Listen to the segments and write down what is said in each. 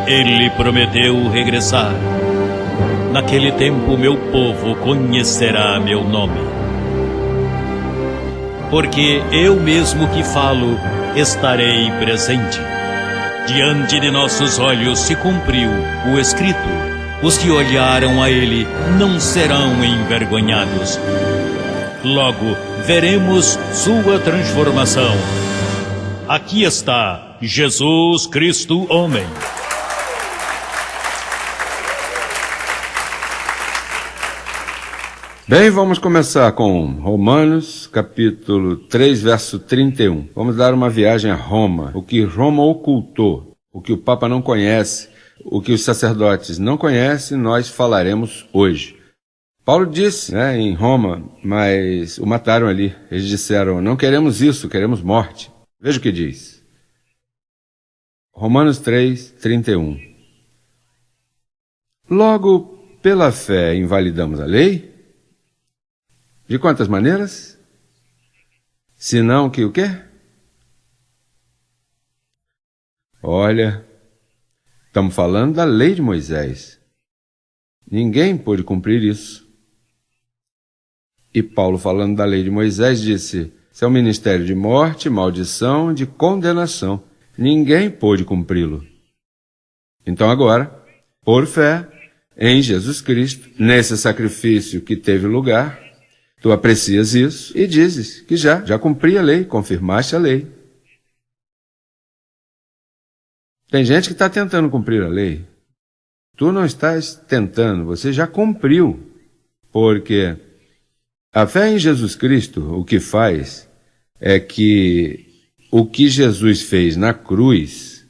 Ele prometeu regressar. Naquele tempo meu povo conhecerá meu nome. Porque eu mesmo que falo, estarei presente. Diante de nossos olhos se cumpriu o escrito. Os que olharam a ele não serão envergonhados. Logo veremos sua transformação. Aqui está Jesus Cristo, homem. Bem, vamos começar com Romanos, capítulo 3, verso 31. Vamos dar uma viagem a Roma, o que Roma ocultou, o que o Papa não conhece, o que os sacerdotes não conhecem, nós falaremos hoje. Paulo disse, em Roma, mas o mataram ali. Eles disseram, não queremos isso, queremos morte. Veja o que diz. Romanos 3, 31. Logo, pela fé, invalidamos a lei? De quantas maneiras? Senão que o quê? Olha, estamos falando da lei de Moisés. Ninguém pôde cumprir isso. E Paulo, falando da lei de Moisés, disse, isso é um ministério de morte, maldição, de condenação. Ninguém pôde cumpri-lo. Então agora, por fé, em Jesus Cristo, nesse sacrifício que teve lugar, tu aprecias isso e dizes que já cumpri a lei, confirmaste a lei. Tem gente que está tentando cumprir a lei. Tu não estás tentando, você já cumpriu. Porque a fé em Jesus Cristo, o que faz é que o que Jesus fez na cruz,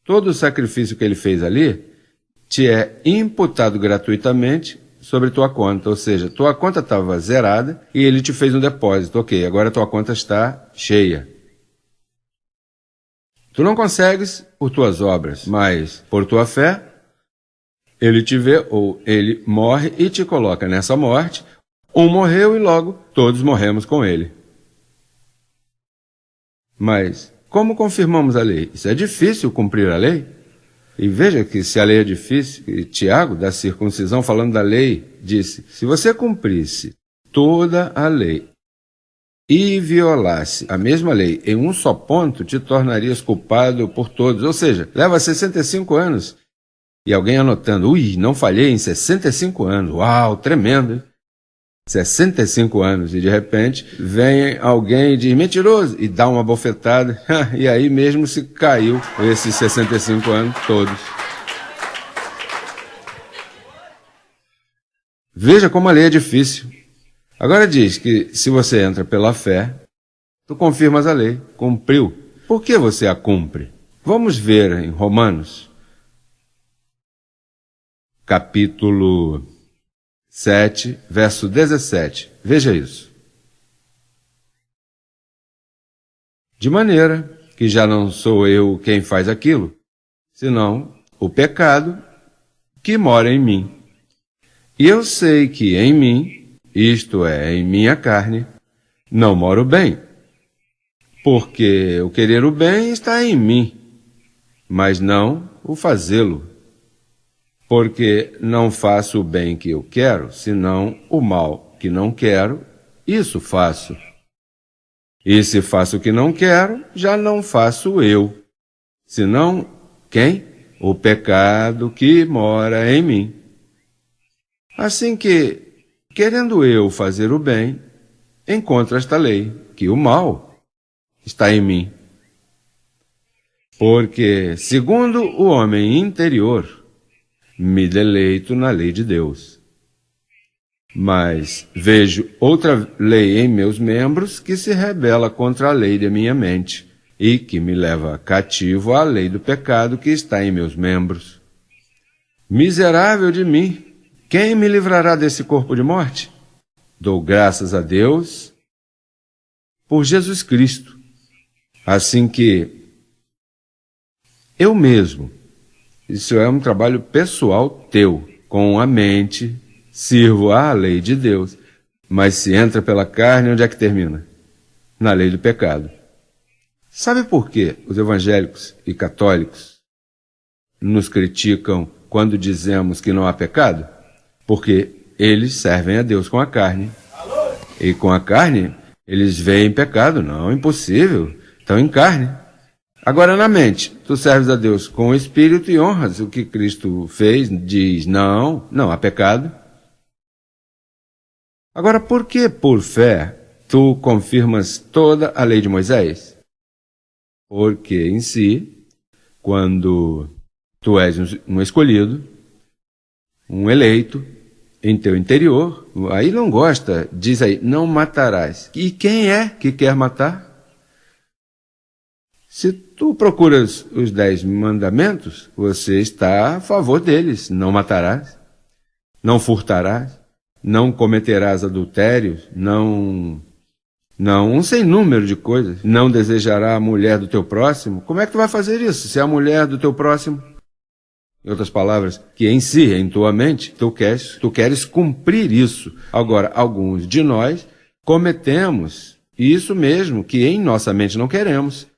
todo o sacrifício que ele fez ali, te é imputado gratuitamente sobre tua conta, ou seja, tua conta estava zerada e ele te fez um depósito. Ok, agora tua conta está cheia. Tu não consegues por tuas obras, mas por tua fé, ele te vê ou ele morre e te coloca nessa morte. Um morreu e logo todos morremos com ele. Mas como confirmamos a lei? Isso é difícil cumprir a lei? E veja que se a lei é difícil, e Tiago, da circuncisão, falando da lei, disse, se você cumprisse toda a lei e violasse a mesma lei em um só ponto, te tornarias culpado por todos. Ou seja, leva 65 anos. E alguém anotando, não falhei em 65 anos. Uau, tremendo, hein? 65 anos, e de repente vem alguém e diz, mentiroso, e dá uma bofetada, e aí mesmo se caiu esses 65 anos todos. Veja como a lei é difícil. Agora diz que se você entra pela fé, tu confirmas a lei, cumpriu. Por que você a cumpre? Vamos ver em Romanos, capítulo 7, verso 17. Veja isso. De maneira que já não sou eu quem faz aquilo, senão o pecado que mora em mim. E eu sei que em mim, isto é, em minha carne, não mora o bem. Porque o querer o bem está em mim, mas não o fazê-lo. Porque não faço o bem que eu quero, senão o mal que não quero, isso faço. E se faço o que não quero, já não faço eu, senão quem? O pecado que mora em mim. Assim que, querendo eu fazer o bem, encontro esta lei, que o mal está em mim. Porque, segundo o homem interior, me deleito na lei de Deus. Mas vejo outra lei em meus membros que se rebela contra a lei de minha mente e que me leva cativo à lei do pecado que está em meus membros. Miserável de mim, quem me livrará desse corpo de morte? Dou graças a Deus por Jesus Cristo. Assim que eu mesmo, isso é um trabalho pessoal teu, com a mente, sirvo à lei de Deus. Mas se entra pela carne, onde é que termina? Na lei do pecado. Sabe por que os evangélicos e católicos nos criticam quando dizemos que não há pecado? Porque eles servem a Deus com a carne. E com a carne, eles veem pecado. Não, impossível. Estão em carne. Agora, na mente, tu serves a Deus com o Espírito e honras o que Cristo fez, diz, não há pecado. Agora, por que, por fé, tu confirmas toda a lei de Moisés? Porque, em si, quando tu és um escolhido, um eleito, em teu interior, aí não gosta, diz aí, não matarás. E quem é que quer matar? Se tu procuras os 10 mandamentos, você está a favor deles. Não matarás, não furtarás, não cometerás adultério, não um sem número de coisas. Não desejará a mulher do teu próximo. Como é que tu vai fazer isso, se é a mulher do teu próximo? Em outras palavras, que em si, em tua mente, tu queres cumprir isso. Agora, alguns de nós cometemos isso mesmo que em nossa mente não queremos.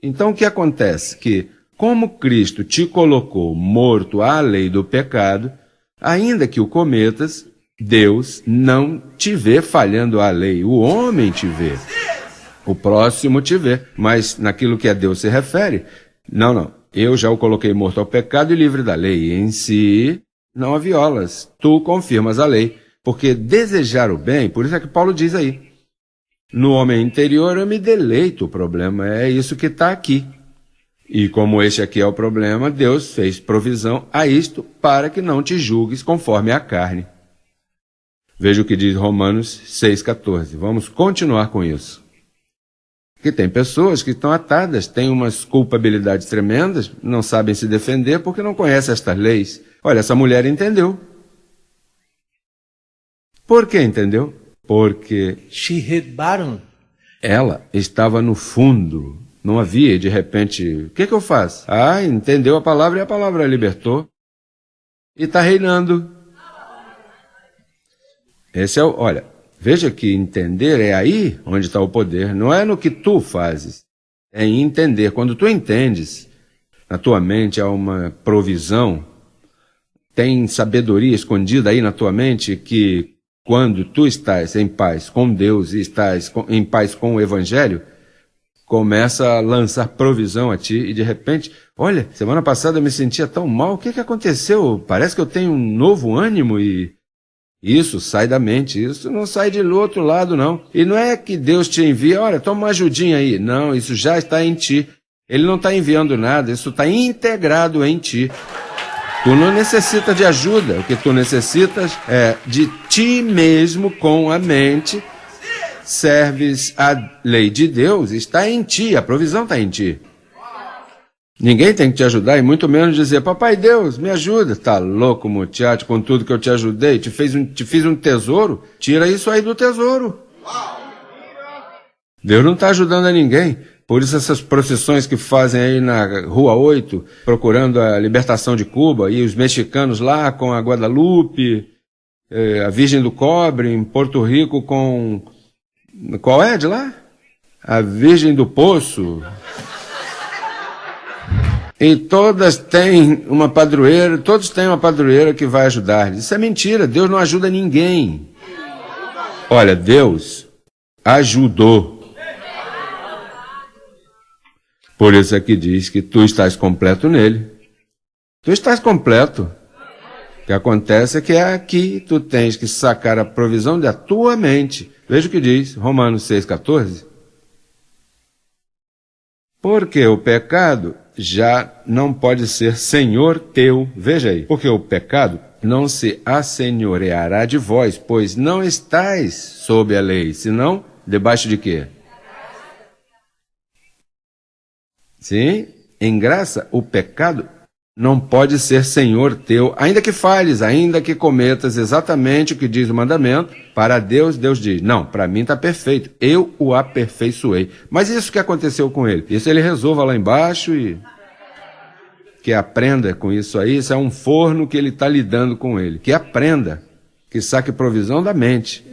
Então, o que acontece? Que, como Cristo te colocou morto à lei do pecado, ainda que o cometas, Deus não te vê falhando à lei. O homem te vê. O próximo te vê. Mas, naquilo que a Deus se refere, não. Eu já o coloquei morto ao pecado e livre da lei. Em si, não a violas. Tu confirmas a lei. Porque desejar o bem, por isso é que Paulo diz aí, no homem interior eu me deleito, o problema é isso que está aqui. E como este aqui é o problema, Deus fez provisão a isto para que não te julgues conforme a carne. Veja o que diz Romanos 6,14. Vamos continuar com isso. Que tem pessoas que estão atadas, têm umas culpabilidades tremendas, não sabem se defender porque não conhecem estas leis. Olha, essa mulher entendeu. Por que entendeu? Porque she hit bottom. Ela estava no fundo, não havia, de repente, o que eu faço? Entendeu a palavra e a palavra a libertou. E está reinando. Olha, veja que entender é aí onde está o poder, não é no que tu fazes, é em entender. Quando tu entendes, na tua mente há uma provisão, tem sabedoria escondida aí na tua mente que quando tu estás em paz com Deus e estás em paz com o Evangelho, começa a lançar provisão a ti e de repente, olha, semana passada eu me sentia tão mal, o que aconteceu? Parece que eu tenho um novo ânimo e isso sai da mente, isso não sai de outro lado não. E não é que Deus te envia, olha, toma uma ajudinha aí. Não, isso já está em ti. Ele não está enviando nada, isso está integrado em ti. Tu não necessita de ajuda, o que tu necessitas é de ti mesmo com a mente, serves a lei de Deus, está em ti, a provisão está em ti. Ninguém tem que te ajudar e muito menos dizer, papai Deus, me ajuda. Tá louco, muchacho, com tudo que eu te ajudei, te fiz um tesouro, tira isso aí do tesouro. Deus não está ajudando a ninguém. Por isso essas procissões que fazem aí na Rua 8, procurando a libertação de Cuba, e os mexicanos lá com a Guadalupe, a Virgem do Cobre, em Porto Rico com... Qual é de lá? A Virgem do Poço. E todas têm uma padroeira, todos têm uma padroeira que vai ajudar. Isso é mentira, Deus não ajuda ninguém. Olha, Deus ajudou. Por isso é que diz que tu estás completo nele. Tu estás completo. O que acontece é que é aqui tu tens que sacar a provisão da tua mente. Veja o que diz Romanos 6,14. Porque o pecado já não pode ser senhor teu. Veja aí. Porque o pecado não se assenhoreará de vós, pois não estáis sob a lei, senão debaixo de quê? Sim, em graça, o pecado não pode ser senhor teu, ainda que falhes, ainda que cometas exatamente o que diz o mandamento. Para Deus, Deus diz, não, para mim está perfeito, eu o aperfeiçoei. Mas isso que aconteceu com ele? Isso ele resolva lá embaixo e que aprenda com isso aí. Isso é um forno que ele está lidando com ele. Que aprenda, que saque provisão da mente.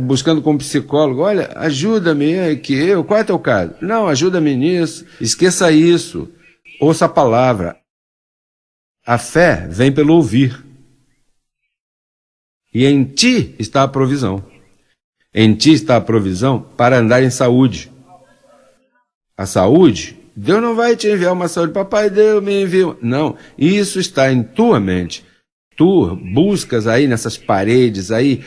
Buscando com um psicólogo, olha, ajuda-me, qual é teu caso? Não, ajuda-me nisso, esqueça isso, ouça a palavra. A fé vem pelo ouvir. E em ti está a provisão. Em ti está a provisão para andar em saúde. A saúde, Deus não vai te enviar uma saúde. Papai Deus me enviou. Não, isso está em tua mente. Tu buscas aí nessas paredes aí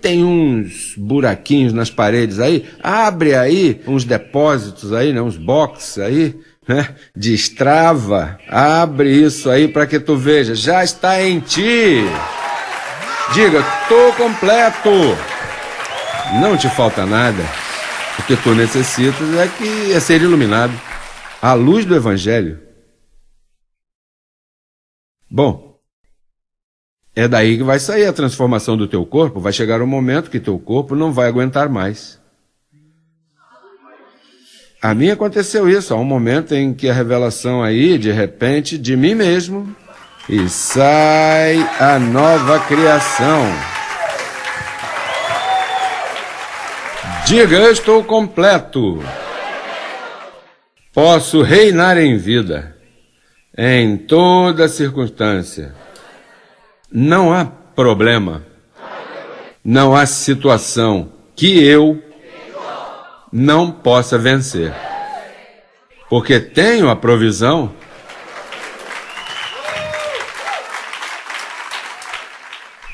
tem uns buraquinhos nas paredes aí, abre aí uns depósitos aí, né, uns boxes aí, né, de Strava, abre isso aí para que tu veja, já está em ti. Diga, estou completo. Não te falta nada. O que tu necessitas é ser iluminado à luz do Evangelho. Bom, é daí que vai sair a transformação do teu corpo. Vai chegar um momento que teu corpo não vai aguentar mais. A mim aconteceu isso. Há um momento em que a revelação aí, de repente, de mim mesmo, e sai a nova criação. Diga, eu estou completo. Posso reinar em vida, em toda circunstância. Não há problema, não há situação que eu não possa vencer. Porque tenho a provisão.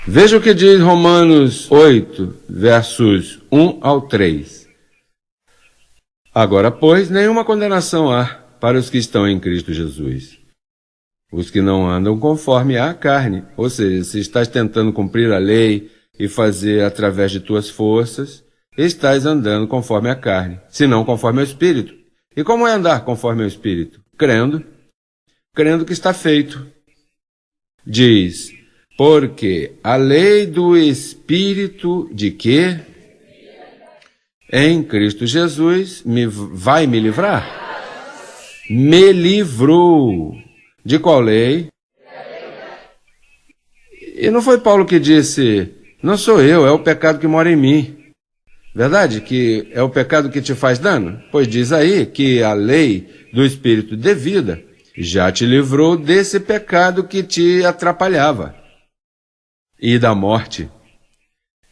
Veja o que diz Romanos 8, versos 1 ao 3. Agora, pois, nenhuma condenação há para os que estão em Cristo Jesus. Os que não andam conforme à carne, ou seja, se estás tentando cumprir a lei e fazer através de tuas forças, estás andando conforme a carne, se não conforme ao Espírito. E como é andar conforme ao Espírito? Crendo que está feito. Diz, porque a lei do Espírito de quê? Em Cristo Jesus vai me livrar? Me livrou. De qual lei? E não foi Paulo que disse, não sou eu, é o pecado que mora em mim. Verdade? Que é o pecado que te faz dano? Pois diz aí que a lei do Espírito de vida já te livrou desse pecado que te atrapalhava e da morte.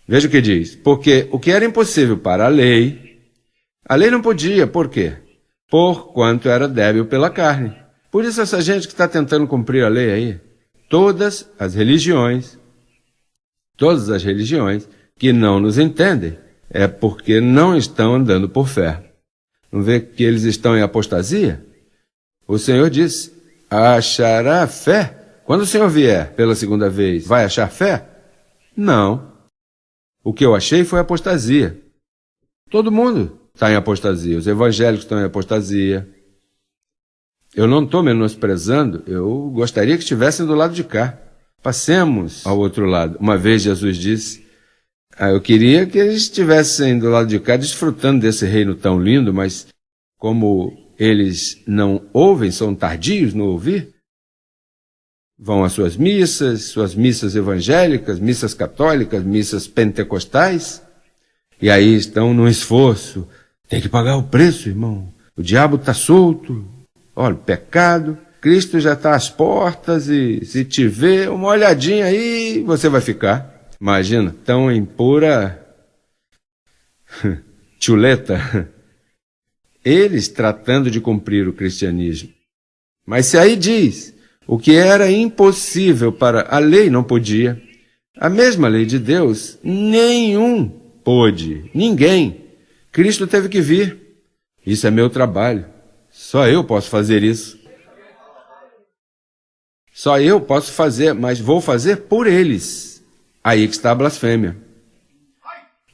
Veja o que diz, porque o que era impossível para a lei não podia, por quê? Porquanto era débil pela carne. Por isso essa gente que está tentando cumprir a lei aí, todas as religiões que não nos entendem, é porque não estão andando por fé. Não vê que eles estão em apostasia? O Senhor disse, achará fé? Quando o Senhor vier pela segunda vez, vai achar fé? Não. O que eu achei foi apostasia. Todo mundo está em apostasia. Os evangélicos estão em apostasia. Eu não estou menosprezando, eu gostaria que estivessem do lado de cá. Passemos ao outro lado. Uma vez Jesus disse, eu queria que eles estivessem do lado de cá desfrutando desse reino tão lindo, mas como eles não ouvem, são tardios no ouvir, vão às suas missas evangélicas, missas católicas, missas pentecostais, e aí estão num esforço. Tem que pagar o preço, irmão. O diabo está solto. Olha, pecado, Cristo já está às portas e se te ver, uma olhadinha aí, você vai ficar. Imagina, tão em pura chuleta, eles tratando de cumprir o cristianismo. Mas se aí diz, o que era impossível para a lei não podia, a mesma lei de Deus, nenhum pôde, ninguém. Cristo teve que vir. Isso é meu trabalho. Só eu posso fazer isso. Só eu posso fazer, mas vou fazer por eles. Aí que está a blasfêmia.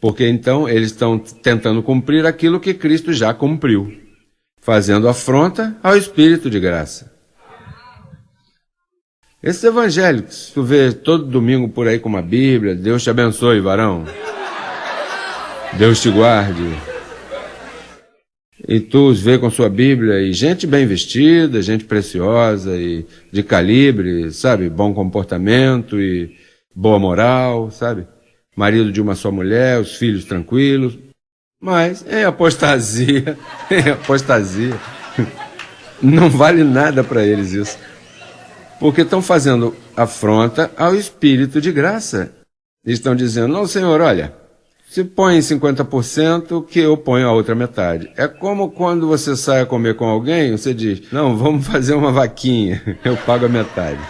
Porque então eles estão tentando cumprir aquilo que Cristo já cumpriu, fazendo afronta ao Espírito de graça. Esses evangélicos, tu vê todo domingo por aí com uma Bíblia, Deus te abençoe, varão. Deus te guarde. E tu os vê com sua Bíblia, e gente bem vestida, gente preciosa, e de calibre, sabe? Bom comportamento e boa moral, sabe? Marido de uma só mulher, os filhos tranquilos. Mas em apostasia, não vale nada para eles isso. Porque estão fazendo afronta ao Espírito de graça. Estão dizendo, não, Senhor, olha, se põe em 50% que eu ponho a outra metade. É como quando você sai a comer com alguém, você diz, não, vamos fazer uma vaquinha, eu pago a metade.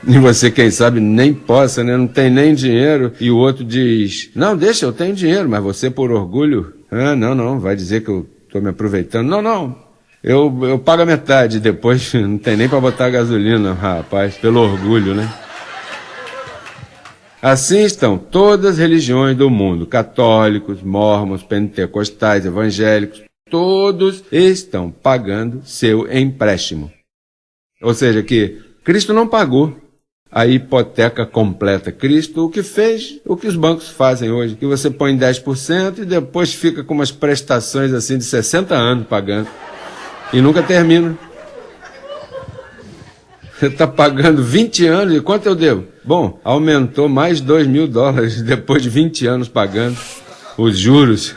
E você, quem sabe, nem possa, né? Não tem nem dinheiro, e o outro diz, não, deixa, eu tenho dinheiro, mas você por orgulho, não, vai dizer que eu estou me aproveitando. Não, eu pago a metade, depois não tem nem para botar gasolina, rapaz, pelo orgulho, né? Assim estão todas as religiões do mundo, católicos, mórmons, pentecostais, evangélicos, todos estão pagando seu empréstimo. Ou seja, que Cristo não pagou a hipoteca completa. Cristo, o que fez, o que os bancos fazem hoje, que você põe 10% e depois fica com umas prestações assim de 60 anos pagando e nunca termina. Você está pagando 20 anos, e quanto eu devo? Bom, aumentou mais $2.000 depois de 20 anos pagando os juros.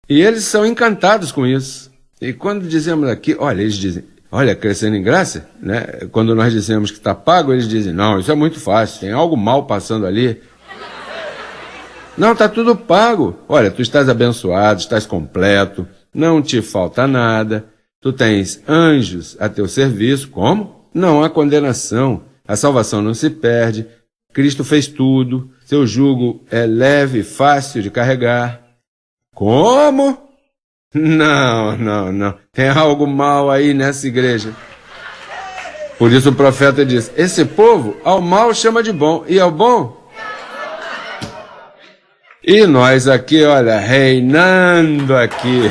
E eles são encantados com isso. E quando dizemos aqui, olha, eles dizem, olha, crescendo em graça, né? Quando nós dizemos que está pago, eles dizem, não, isso é muito fácil, tem algo mal passando ali. Não, está tudo pago. Olha, tu estás abençoado, estás completo, não te falta nada. Tu tens anjos a teu serviço. Como? Não há condenação. A salvação não se perde. Cristo fez tudo. Seu jugo é leve e fácil de carregar. Como? Não. Tem algo mal aí nessa igreja. Por isso o profeta diz, esse povo ao mal chama de bom, e ao bom? E nós aqui, olha, reinando aqui.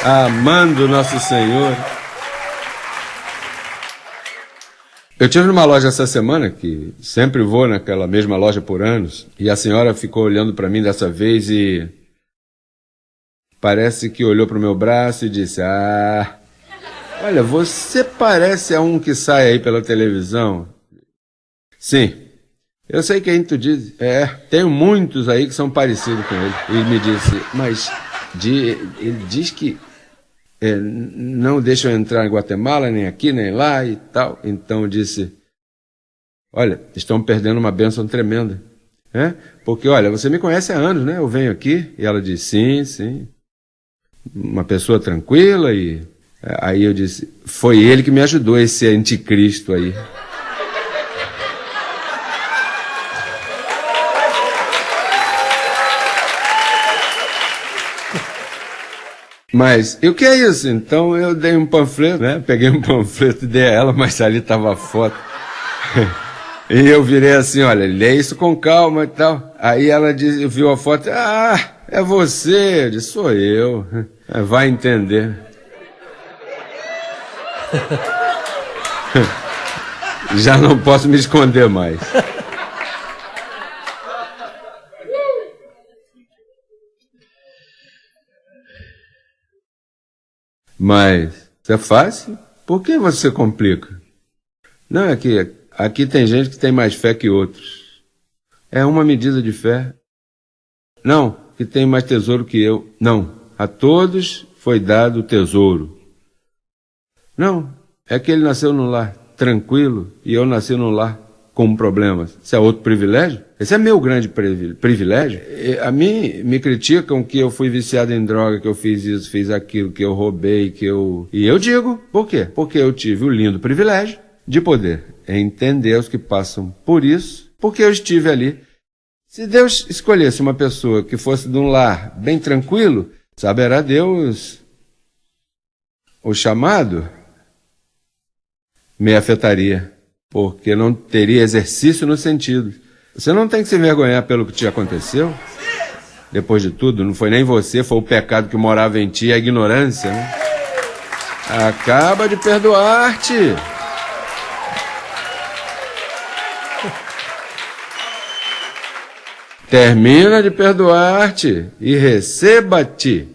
Amando nosso Senhor. Eu estive numa loja essa semana, que sempre vou naquela mesma loja por anos, e a senhora ficou olhando para mim dessa vez e parece que olhou para o meu braço e disse, olha, você parece a um que sai aí pela televisão. Sim, eu sei quem tu diz. Tenho muitos aí que são parecidos com ele. E me disse, mas ele diz que não deixam entrar em Guatemala, nem aqui, nem lá e tal. Então disse, olha, estão perdendo uma bênção tremenda. Porque, olha, você me conhece há anos, né? Eu venho aqui. E ela disse, sim. Uma pessoa tranquila. E aí eu disse, foi ele que me ajudou, esse anticristo aí. Mas, e o que é isso? Então eu dei um panfleto, né? Peguei um panfleto e dei a ela, mas ali estava a foto. E eu virei assim, olha, lê isso com calma e tal. Aí ela viu a foto, é você. Eu disse, sou eu. Vai entender. Já não posso me esconder mais. Mas, isso é fácil? Por que você complica? Não, é que aqui tem gente que tem mais fé que outros. É uma medida de fé. Não, que tem mais tesouro que eu. Não, a todos foi dado o tesouro. Não, é que ele nasceu num lar tranquilo e eu nasci num lar com problemas. Isso é outro privilégio? Esse é meu grande privilégio. A mim me criticam que eu fui viciado em droga, que eu fiz isso, fiz aquilo, que eu roubei, que eu... E eu digo, por quê? Porque eu tive o lindo privilégio de poder entender os que passam por isso, porque eu estive ali. Se Deus escolhesse uma pessoa que fosse de um lar bem tranquilo, saberá Deus o chamado me afetaria, porque não teria exercício no sentido. Você não tem que se envergonhar pelo que te aconteceu. Depois de tudo, não foi nem você, foi o pecado que morava em ti, a ignorância, né? Acaba de perdoar-te. Termina de perdoar-te e receba-te.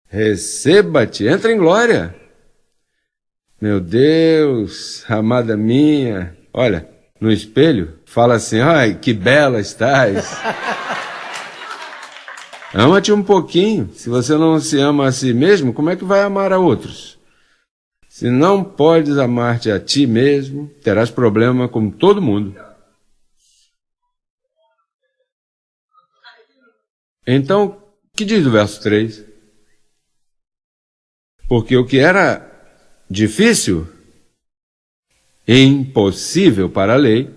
Receba-te, entra em glória. Meu Deus, amada minha, olha, no espelho, fala assim, ai, que bela estás. Ama-te um pouquinho. Se você não se ama a si mesmo, como é que vai amar a outros? Se não podes amar-te a ti mesmo, terás problema com todo mundo. Então, o que diz o verso 3? Porque o que era difícil, impossível para a lei,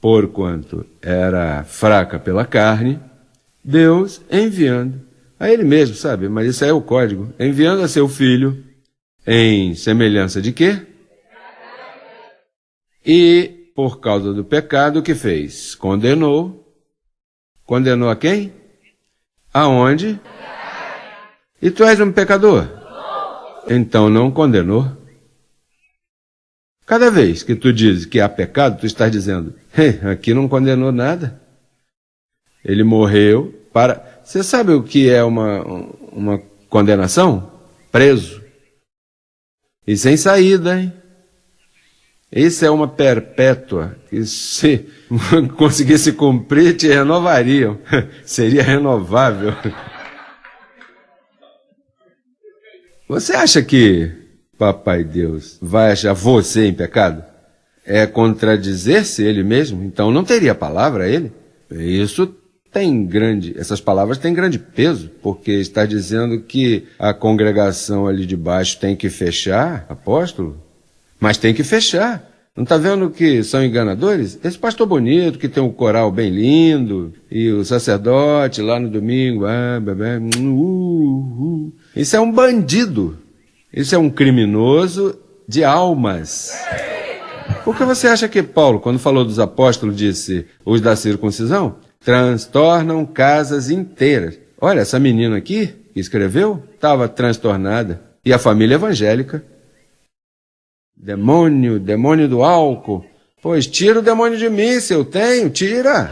porquanto era fraca pela carne, Deus enviando a Ele mesmo, sabe? Mas isso aí é o código. Enviando a seu Filho em semelhança de quê? E por causa do pecado, o que fez? Condenou. Condenou a quem? Aonde? E tu és um pecador? Então não condenou. Cada vez que tu dizes que há pecado, tu estás dizendo, aqui não condenou nada. Ele morreu para... Você sabe o que é uma condenação? Preso. E sem saída, hein? Isso é uma perpétua, que se conseguisse cumprir, te renovariam. Seria renovável. Você acha que Papai Deus vai achar você em pecado? É contradizer-se ele mesmo? Então não teria palavra a ele? Isso essas palavras têm grande peso, porque está dizendo que a congregação ali de baixo tem que fechar, apóstolo? Mas tem que fechar. Não está vendo que são enganadores? Esse pastor bonito, que tem um coral bem lindo, e o sacerdote lá no domingo, Isso é um bandido. Isso é um criminoso de almas. Por que você acha que Paulo, quando falou dos apóstolos, disse, os da circuncisão, transtornam casas inteiras? Olha, essa menina aqui, que escreveu, estava transtornada. E a família evangélica. Demônio do álcool. Pois tira o demônio de mim, se eu tenho, tira.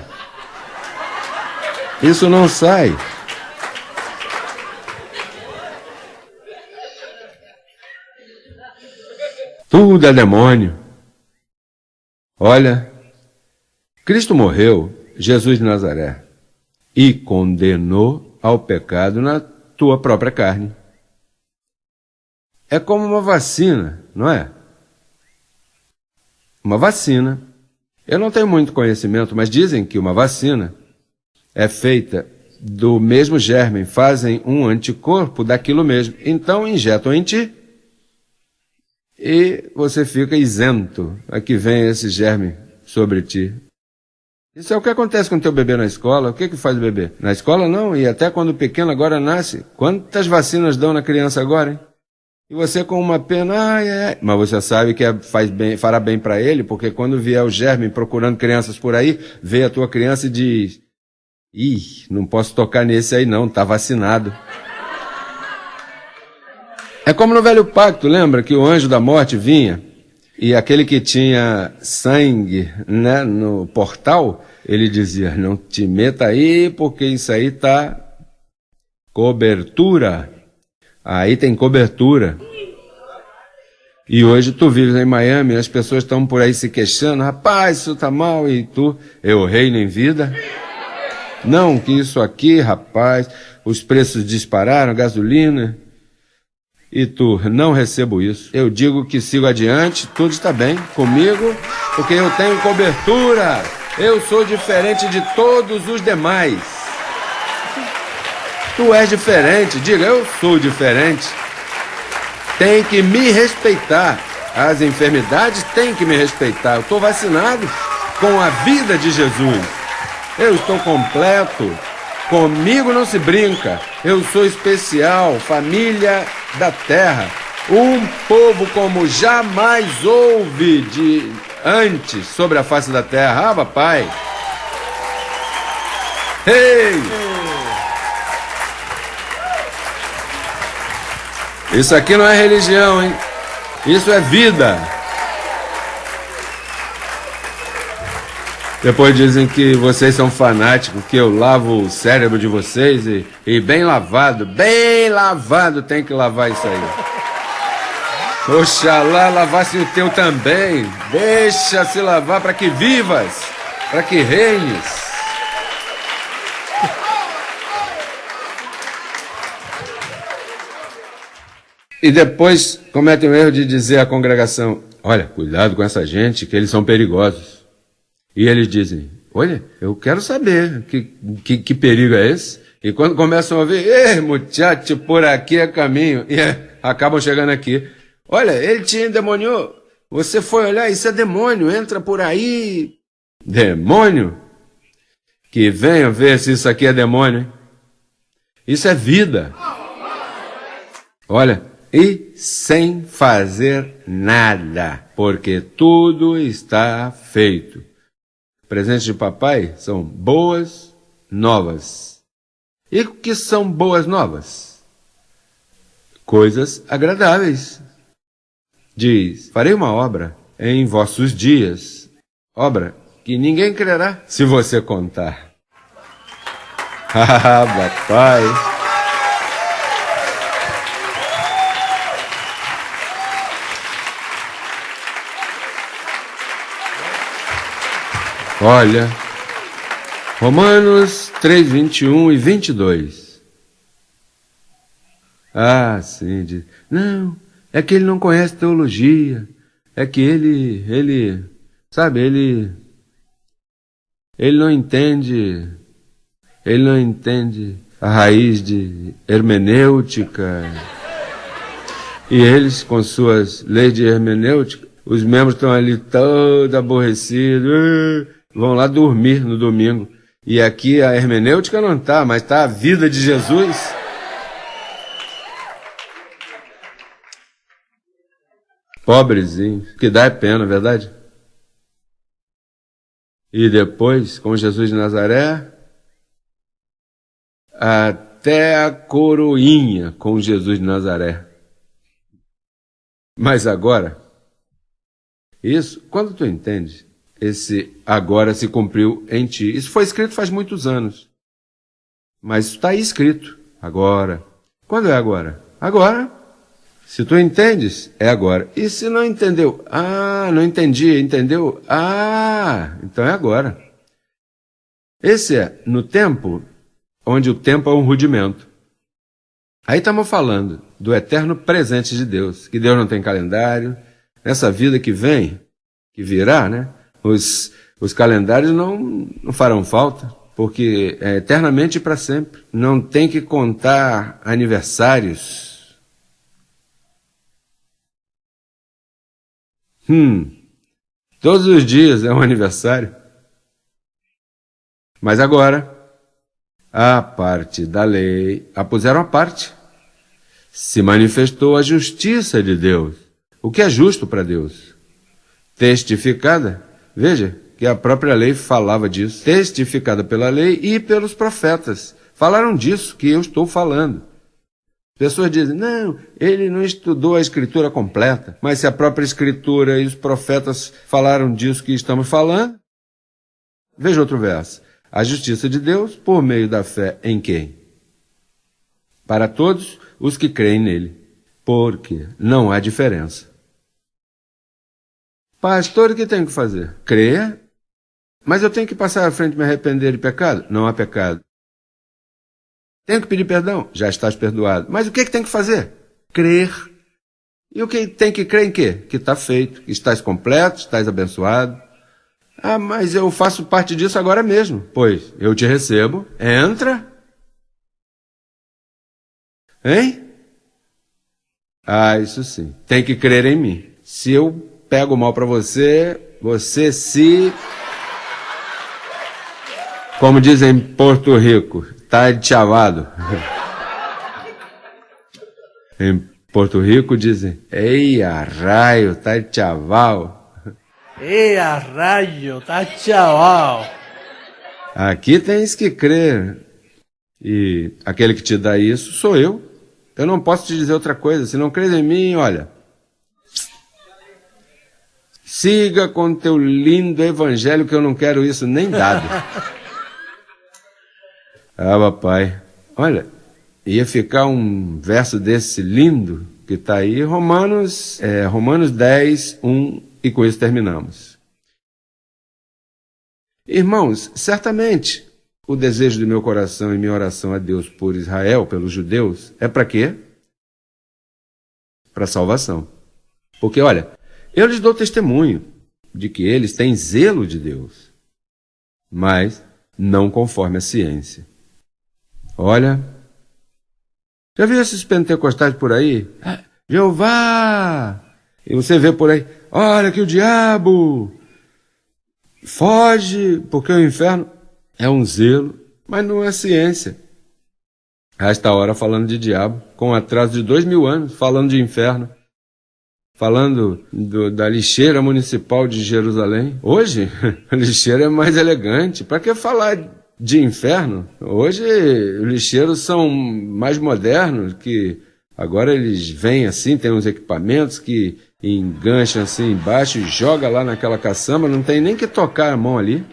Isso não sai. Tudo é demônio. Olha, Cristo morreu, Jesus de Nazaré, e condenou ao pecado na tua própria carne. É como uma vacina, não é? Uma vacina. Eu não tenho muito conhecimento, mas dizem que uma vacina é feita do mesmo germe, fazem um anticorpo daquilo mesmo. Então injetam em ti e você fica isento a que venha esse germe sobre ti. Isso é o que acontece com o teu bebê na escola. O que faz o bebê? Na escola não, e até quando pequeno agora nasce. Quantas vacinas dão na criança agora, hein? E você com uma pena, mas você sabe que fará bem para ele, porque quando vier o germe procurando crianças por aí, vê a tua criança e diz, não posso tocar nesse aí não, tá vacinado. É como no Velho Pacto, lembra que o anjo da morte vinha, e aquele que tinha sangue, né, no portal, ele dizia, não te meta aí, porque isso aí tá cobertura. Aí tem cobertura. E hoje tu vives em Miami, as pessoas estão por aí se queixando, rapaz, isso tá mal, e tu, eu reino em vida. Não, que isso aqui, rapaz, os preços dispararam, gasolina, e tu, não recebo isso. Eu digo que sigo adiante, tudo está bem comigo, porque eu tenho cobertura. Eu sou diferente de todos os demais. Tu és diferente, diga, eu sou diferente. Tem que me respeitar. As enfermidades têm que me respeitar. Eu estou vacinado com a vida de Jesus. Eu estou completo. Comigo não se brinca. Eu sou especial, família da terra. Um povo como jamais houve antes sobre a face da terra. Ah, papai. Ei! Isso aqui não é religião, hein? Isso é vida. Depois dizem que vocês são fanáticos, que eu lavo o cérebro de vocês e bem lavado tem que lavar isso aí. Oxalá lavasse o teu também. Deixa se lavar para que vivas, para que reines. E depois cometem o erro de dizer à congregação: olha, cuidado com essa gente, que eles são perigosos. E eles dizem: olha, eu quero saber que perigo é esse. E quando começam a ouvir: ei, muchacho, por aqui é caminho. E acabam chegando aqui: olha, ele te endemoniou. Você foi olhar, isso é demônio, entra por aí. Demônio? Que venham ver se isso aqui é demônio, hein? Isso é vida. Olha, e sem fazer nada, porque tudo está feito. Presentes de papai são boas novas. E o que são boas novas? Coisas agradáveis. Diz: farei uma obra em vossos dias, obra que ninguém crerá se você contar. Ah, papai! Olha, Romanos 3, 21 e 22. Ah, sim, diz. Não, é que ele não conhece teologia. É que ele não entende a raiz de hermenêutica. E eles, com suas leis de hermenêutica, os membros estão ali todos aborrecidos, vão lá dormir no domingo. E aqui a hermenêutica não está, mas está a vida de Jesus. Pobrezinho, que dá é pena, verdade? E depois, com Jesus de Nazaré, até a coroinha com Jesus de Nazaré. Mas agora, isso, quando tu entende, esse agora se cumpriu em ti. Isso foi escrito faz muitos anos. Mas isso está aí escrito, agora. Quando é agora? Agora. Se tu entendes, é agora. E se não entendeu? Ah, não entendi, entendeu? Ah, então é agora. Esse é no tempo, onde o tempo é um rudimento. Aí estamos falando do eterno presente de Deus, que Deus não tem calendário. Nessa vida que vem, que virá, né? Os calendários não farão falta, porque é eternamente e para sempre. Não tem que contar aniversários. Todos os dias é um aniversário. Mas agora, a parte da lei, a puseram à parte. Se manifestou a justiça de Deus. O que é justo para Deus? Testificada, veja que a própria lei falava disso. Testificada pela lei e pelos profetas. Falaram disso que eu estou falando. Pessoas dizem: não, ele não estudou a escritura completa. Mas se a própria escritura e os profetas falaram disso que estamos falando, veja outro verso. A justiça de Deus por meio da fé em quem? Para todos os que creem nele. Porque não há diferença. Pastor, o que tenho que fazer? Crer. Mas eu tenho que passar à frente e me arrepender de pecado? Não há pecado. Tenho que pedir perdão? Já estás perdoado. Mas o que tem que fazer? Crer. E o que tem que crer em quê? Que está feito, que estás completo, estás abençoado. Ah, mas eu faço parte disso agora mesmo. Pois, eu te recebo. Entra. Hein? Ah, isso sim. Tem que crer em mim. Se eu pego mal para você, você se... Como dizem em Porto Rico, tá chavado. Em Porto Rico dizem: ei, arraio, tá chaval. Ei, arraio, tá chaval. Aqui tens que crer. E aquele que te dá isso sou eu. Eu não posso te dizer outra coisa. Se não crês em mim, olha, siga com teu lindo evangelho, que eu não quero isso nem dado. Ah, papai, olha, ia ficar um verso desse lindo que está aí, Romanos 10, 1, e com isso terminamos. Irmãos, certamente o desejo do meu coração e minha oração a Deus por Israel, pelos judeus, é para quê? para a salvação. Porque, olha, eu lhes dou testemunho de que eles têm zelo de Deus, mas não conforme a ciência. Olha, já viu esses pentecostais por aí? Jeová! E você vê por aí, olha que o diabo foge, porque o inferno é um zelo, mas não é ciência. A esta hora falando de diabo, com um atraso de 2000 anos, falando de inferno, falando da lixeira municipal de Jerusalém. Hoje, a lixeira é mais elegante. Para que falar de inferno? Hoje, os lixeiros são mais modernos, que agora eles vêm assim, tem uns equipamentos que engancham assim embaixo e joga lá naquela caçamba, não tem nem que tocar a mão ali.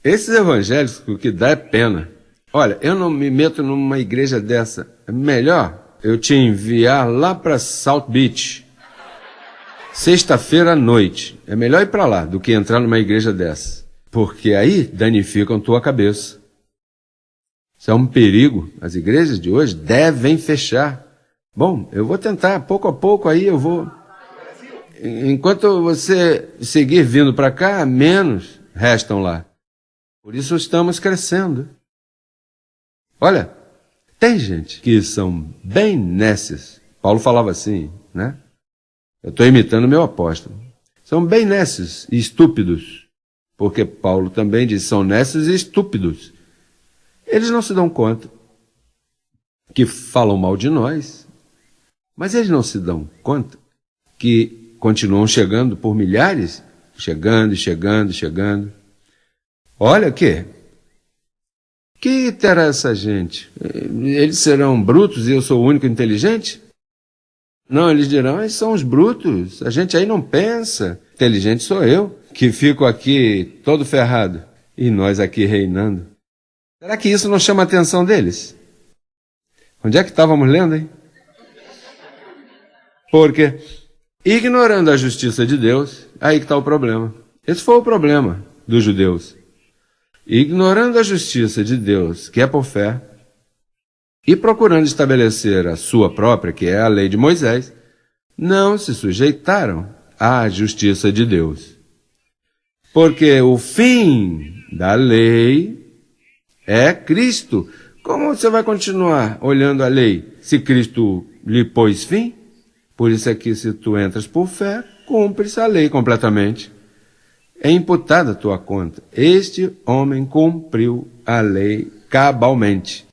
Esses evangélicos, o que dá é pena. Olha, eu não me meto numa igreja dessa. É melhor eu te enviar lá para South Beach, sexta-feira à noite. É melhor ir para lá do que entrar numa igreja dessa. Porque aí danificam tua cabeça. Isso é um perigo. As igrejas de hoje devem fechar. Bom, eu vou tentar, pouco a pouco aí eu vou. Enquanto você seguir vindo para cá, menos restam lá. Por isso estamos crescendo. Olha, tem gente que são bem nécias. Paulo falava assim, né? Eu estou imitando meu apóstolo. São bem nécios e estúpidos. Porque Paulo também diz, são nécios e estúpidos. Eles não se dão conta que falam mal de nós, mas eles não se dão conta que continuam chegando por milhares, chegando. Olha que terá essa gente? Eles serão brutos e eu sou o único inteligente? Não, eles dirão, eles são os brutos, a gente aí não pensa. Inteligente sou eu, que fico aqui todo ferrado, e nós aqui reinando. Será que isso não chama a atenção deles? Onde é que estávamos lendo, hein? Porque, ignorando a justiça de Deus, aí que está o problema. Esse foi o problema dos judeus. Ignorando a justiça de Deus, que é por fé, e procurando estabelecer a sua própria, que é a lei de Moisés, não se sujeitaram à justiça de Deus. Porque o fim da lei é Cristo. Como você vai continuar olhando a lei se Cristo lhe pôs fim? Por isso é que se tu entras por fé, cumpre-se a lei completamente. É imputada a tua conta. Este homem cumpriu a lei cabalmente.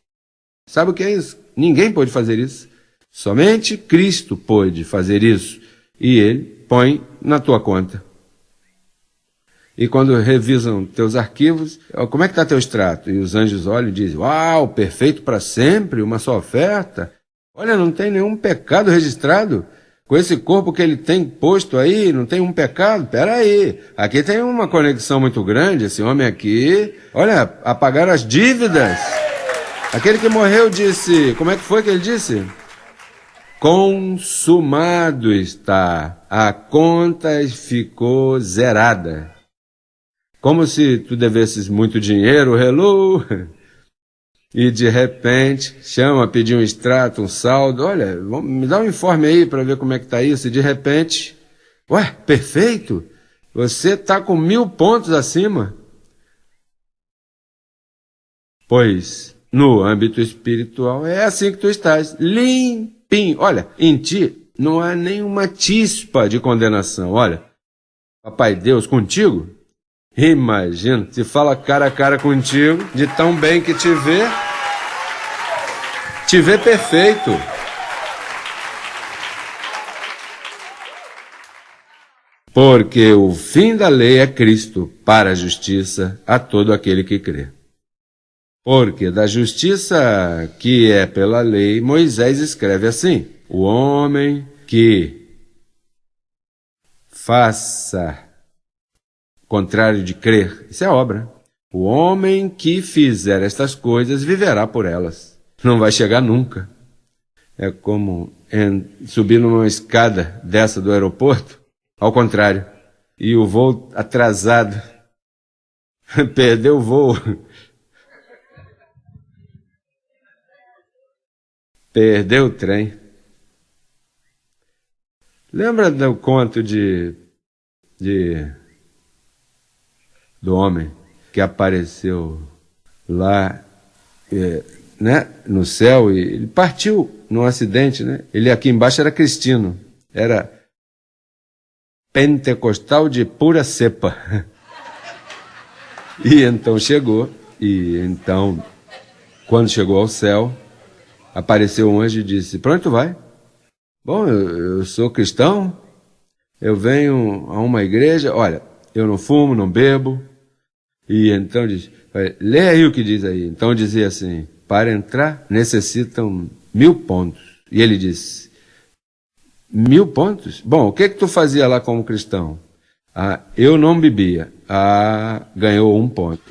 Sabe o que é isso? Ninguém pôde fazer isso. Somente Cristo pôde fazer isso. E ele põe na tua conta. E quando revisam teus arquivos, como é que está teu extrato? E os anjos olham e dizem, uau, perfeito para sempre, uma só oferta. Olha, não tem nenhum pecado registrado. Com esse corpo que ele tem posto aí, não tem um pecado? Peraí, aqui tem uma conexão muito grande, esse homem aqui, olha, apagaram as dívidas. Aquele que morreu disse, como é que foi que ele disse? Consumado está, a conta ficou zerada. Como se tu devesses muito dinheiro, hello, e de repente chama, pedir um extrato, um saldo, olha, me dá um informe aí para ver como é que está isso, e de repente, ué, perfeito, você está com 1000 pontos acima. Pois, no âmbito espiritual, é assim que tu estás, limpinho. Olha, em ti não há nenhuma chispa de condenação. Olha, Papai Deus contigo, imagina, se fala cara a cara contigo, de tão bem que te vê perfeito. Porque o fim da lei é Cristo para a justiça a todo aquele que crê. Porque da justiça que é pela lei, Moisés escreve assim, o homem que faça contrário de crer, isso é obra. O homem que fizer estas coisas viverá por elas. Não vai chegar nunca. É como subir numa escada dessa do aeroporto, ao contrário. E o voo atrasado. Perdeu o voo. Perdeu o trem. Lembra do conto do homem que apareceu lá, né, no céu, e ele partiu num acidente, né? Ele aqui embaixo era cristino, era pentecostal de pura cepa. E então chegou, e então, quando chegou ao céu, apareceu um anjo e disse: "Pra onde tu vai?" "Bom, eu sou cristão, eu venho a uma igreja, olha, eu não fumo, não bebo." E então diz: "Lê aí o que diz aí." Então dizia assim: "Para entrar necessitam 1000 pontos." E ele disse: 1000 pontos? Bom, o que tu fazia lá como cristão? "Ah, eu não bebia." "Ah, ganhou 1 ponto."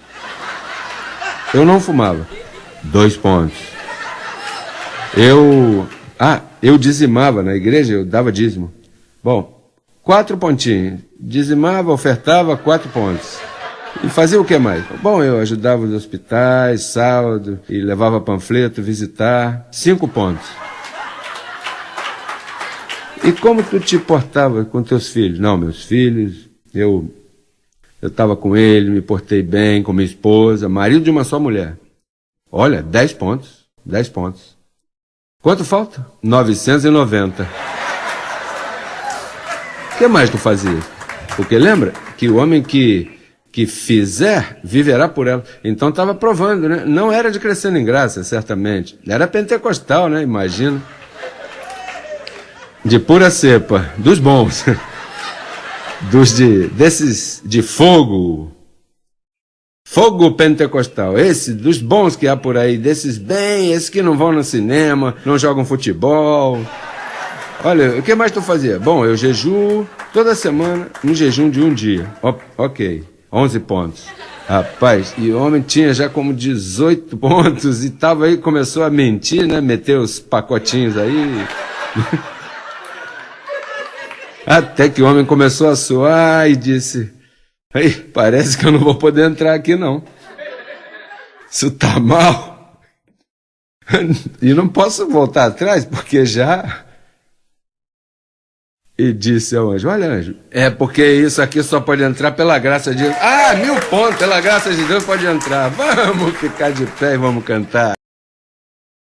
"Eu não fumava." 2 pontos. Eu dizimava na igreja, eu dava dízimo." "Bom, 4 pontinhos. Dizimava, ofertava, 4 pontos." "E fazia o que mais?" "Bom, eu ajudava os hospitais, sábado, e levava panfleto, visitar." 5 pontos. "E como tu te portava com teus filhos?" "Não, meus filhos, eu estava com eles, me portei bem com minha esposa, marido de uma só mulher." "Olha, 10 pontos, 10 pontos. Quanto falta?" 990. O que mais tu fazia? Porque lembra que o homem que fizer, viverá por ela. Então estava provando, né? Não era de Crescendo em Graça, certamente. Era pentecostal, né? Imagina. De pura cepa, dos bons. Desses de fogo. Fogo pentecostal. Esse, dos bons que há por aí. Desses bem, esses que não vão no cinema, não jogam futebol. Olha, o que mais tu fazia? Bom, eu jejuo toda semana, um jejum de 1 dia. Ok, 11 pontos. Rapaz, e o homem tinha já como 18 pontos e tava aí, começou a mentir, né? Meteu os pacotinhos aí. Até que o homem começou a suar e disse: "Ei, parece que eu não vou poder entrar aqui não. Isso tá mal. E não posso voltar atrás, porque já..." E disse ao anjo: "Olha, anjo, é porque isso aqui só pode entrar pela graça de Deus." "Ah, 1000 pontos, pela graça de Deus pode entrar. Vamos ficar de pé e vamos cantar."